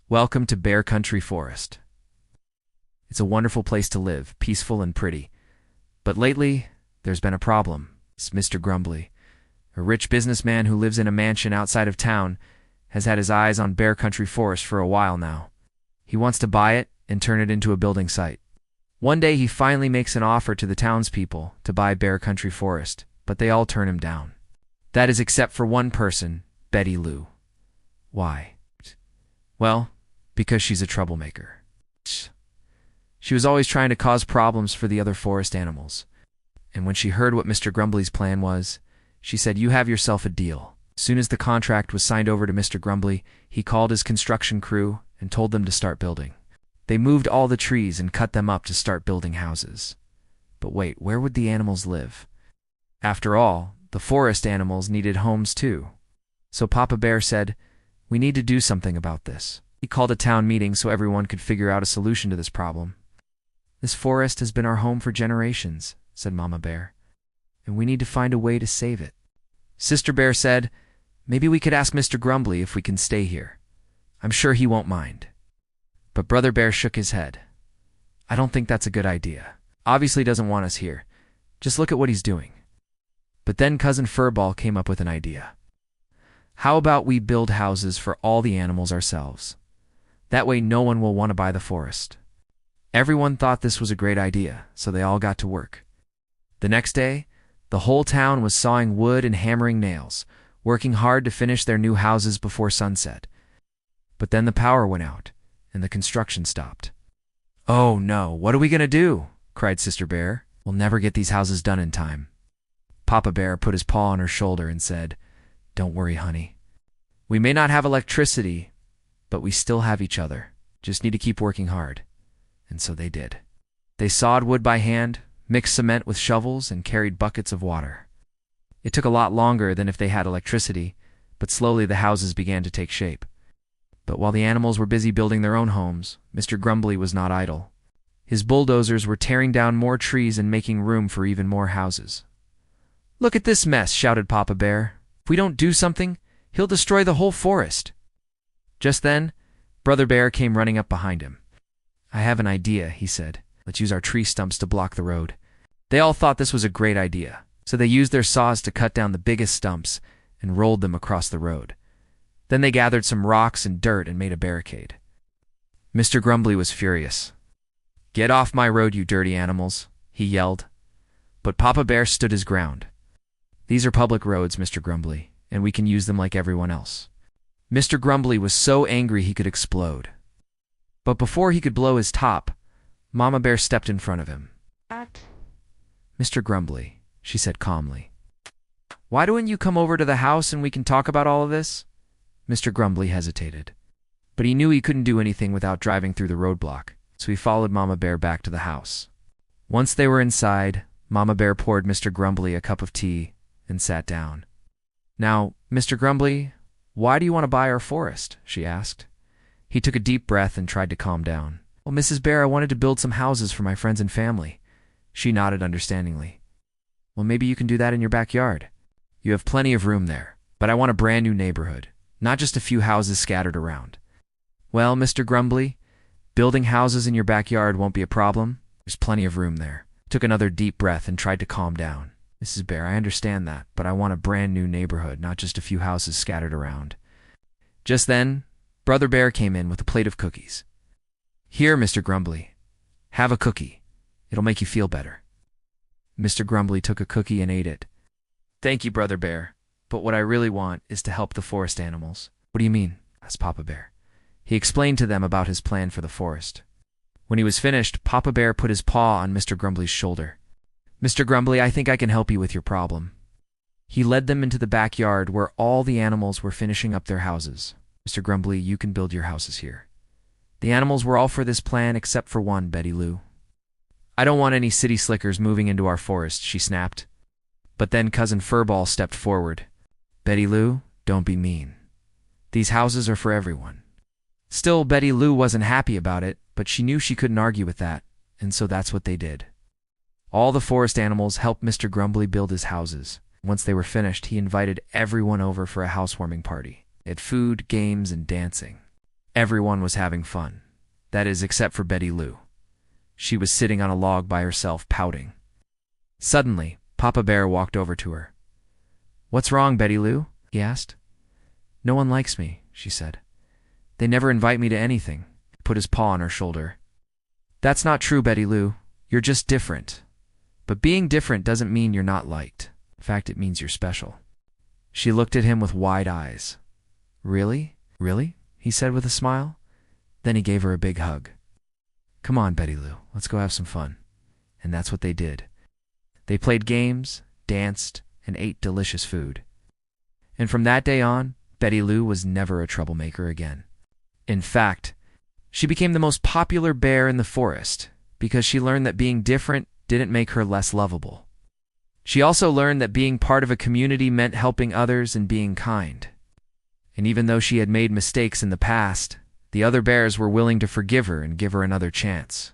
Welcome to Bear Country Forest. It's a wonderful place to live, peaceful and pretty. But lately, there's been a problem. It's Mr. Grumbly, a rich businessman who lives in a mansion outside of town, has had his eyes on Bear Country Forest for a while now. He wants to buy it and turn it into a building site. One day he finally makes an offer to the townspeople to buy Bear Country Forest, but they all turn him down. That is except for one person, Betty Lou. Why? Well, because she's a troublemaker. She was always trying to cause problems for the other forest animals. And when she heard what Mr. Grumbly's plan was, she said, "You have yourself a deal." As soon as the contract was signed over to Mr. Grumbly, he called his construction crew and told them to start building. They moved all the trees and cut them up to start building houses. But wait, where would the animals live? After all, the forest animals needed homes too. So Papa Bear said, "We need to do something about this." He called a town meeting so everyone could figure out a solution to this problem. "This forest has been our home for generations," said Mama Bear, "and we need to find a way to save it." Sister Bear said, "Maybe we could ask Mr. Grumbly if we can stay here. I'm sure he won't mind." But Brother Bear shook his head. "I don't think that's a good idea. Obviously doesn't want us here. Just look at what he's doing." But then Cousin Furball came up with an idea. "How about we build houses for all the animals ourselves? That way no one will want to buy the forest." Everyone thought this was a great idea, so they all got to work. The next day, the whole town was sawing wood and hammering nails, working hard to finish their new houses before sunset. But then the power went out, and the construction stopped. "Oh no, what are we going to do?" cried Sister Bear. "We'll never get these houses done in time." Papa Bear put his paw on her shoulder and said, "Don't worry, honey. We may not have electricity, but we still have each other. Just need to keep working hard." And so they did. They sawed wood by hand, mixed cement with shovels, and carried buckets of water. It took a lot longer than if they had electricity, but slowly the houses began to take shape. But while the animals were busy building their own homes, Mr. Grumbly was not idle. His bulldozers were tearing down more trees and making room for even more houses. "Look at this mess," shouted Papa Bear. "If we don't do something, he'll destroy the whole forest." Just then, Brother Bear came running up behind him. "I have an idea," he said. "Let's use our tree stumps to block the road." They all thought this was a great idea, so they used their saws to cut down the biggest stumps and rolled them across the road. Then they gathered some rocks and dirt and made a barricade. Mr. Grumbly was furious. "Get off my road, you dirty animals," he yelled. But Papa Bear stood his ground. "These are public roads, Mr. Grumbly, and we can use them like everyone else." Mr. Grumbly was so angry he could explode. But before he could blow his top, Mama Bear stepped in front of him. "Mr. Grumbly," she said calmly, "why don't you come over to the house and we can talk about all of this?" Mr. Grumbly hesitated, but he knew he couldn't do anything without driving through the roadblock, so he followed Mama Bear back to the house. Once they were inside, Mama Bear poured Mr. Grumbly a cup of tea and sat down. "Now, Mr. Grumbly, why do you want to buy our forest?" she asked. He took a deep breath and tried to calm down. "Well, Mrs. Bear, I wanted to build some houses for my friends and family." She nodded understandingly. "Well, maybe you can do that in your backyard. You have plenty of room there, but I want a brand new neighborhood, not just a few houses scattered around." "Well, Mr. Grumbly, building houses in your backyard won't be a problem. There's plenty of room there." Took another deep breath and tried to calm down. "Mrs. Bear, I understand that, but I want a brand new neighborhood, not just a few houses scattered around." Just then, Brother Bear came in with a plate of cookies. "Here, Mr. Grumbly, have a cookie. It'll make you feel better." Mr. Grumbly took a cookie and ate it. "Thank you, Brother Bear, but what I really want is to help the forest animals." "What do you mean?" asked Papa Bear. He explained to them about his plan for the forest. When he was finished, Papa Bear put his paw on Mr. Grumbly's shoulder. "Mr. Grumbly, I think I can help you with your problem." He led them into the backyard where all the animals were finishing up their houses. "Mr. Grumbly, you can build your houses here." The animals were all for this plan except for one, Betty Lou. "I don't want any city slickers moving into our forest," she snapped. But then Cousin Furball stepped forward. "Betty Lou, don't be mean. These houses are for everyone." Still, Betty Lou wasn't happy about it, but she knew she couldn't argue with that, and so that's what they did. All the forest animals helped Mr. Grumbly build his houses. Once they were finished, he invited everyone over for a housewarming party. They had food, games, and dancing. Everyone was having fun. That is, except for Betty Lou. She was sitting on a log by herself, pouting. Suddenly, Papa Bear walked over to her. "What's wrong, Betty Lou?" he asked. "No one likes me," she said. "They never invite me to anything." He put his paw on her shoulder. "That's not true, Betty Lou. You're just different. But being different doesn't mean you're not liked. In fact, it means you're special." She looked at him with wide eyes. "Really? Really?" he said with a smile. Then he gave her a big hug. "Come on, Betty Lou, let's go have some fun." And that's what they did. They played games, danced, and ate delicious food. And from that day on, Betty Lou was never a troublemaker again. In fact, she became the most popular bear in the forest because she learned that being different didn't make her less lovable. She also learned that being part of a community meant helping others and being kind. And even though she had made mistakes in the past, the other bears were willing to forgive her and give her another chance.